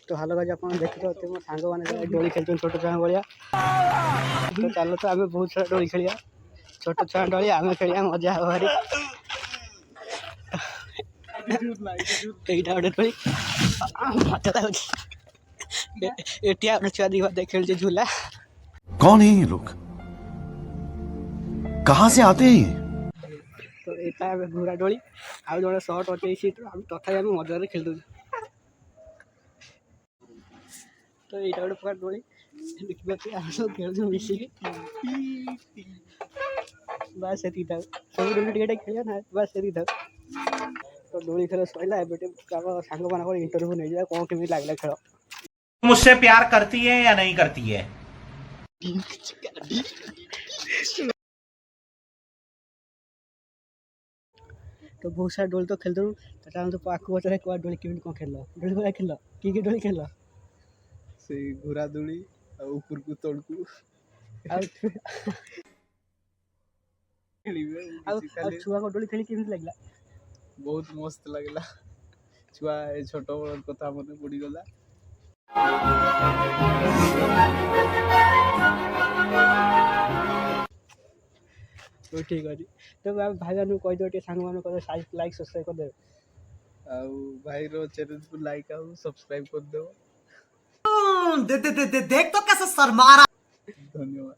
तो hello guys आप देखते मो सांग मैंने डोली खेलते छोट छुआ भाया तो चलो तो आम बहुत सारा डोली खेलिया छोट छुआ डोली आम खेलिया मजा हो भारी एटा गोटे डोली मजा लागे एटिया छुआ दी खेलते झूला। कौन है ये लोग, कहाँ से आते हैं ये? तो यहाँ घोड़ा डोली आउ जो सर्ट अच्छे सीट तथा मजा खेल तो यहाँ गोटे प्रकार डोली देखा सब खेल मिसिक बस से सब डोली टे खेल ना बस से तो डोली खेल सरला सांग मान इंटरव्यू नहीं जाए कौन केमी लगला खेल मुझसे प्यार करती है या नहीं करती है? तो बहुत सारा डोली तो खेलते तो पाक बच्चा कुआ डोली केमी कौन खेल डोली वाला खेल कि डोली खेल से घोड़ा डोली ऊपर को तोड़ को छुआ को डोली खेली केमी लगला बहुत मस्त लगला छुआ छोट बड़ कथा मन पड़ी गला। तो ठीक अच्छे तो भाई मान कहीदे सांग मान लाइक सब्सक्राइब कर दे भाई रो चैनल को लाइक आउ सब्सक्राइब कर दो। देख तो कैसे शर्मा रहा। धन्यवाद।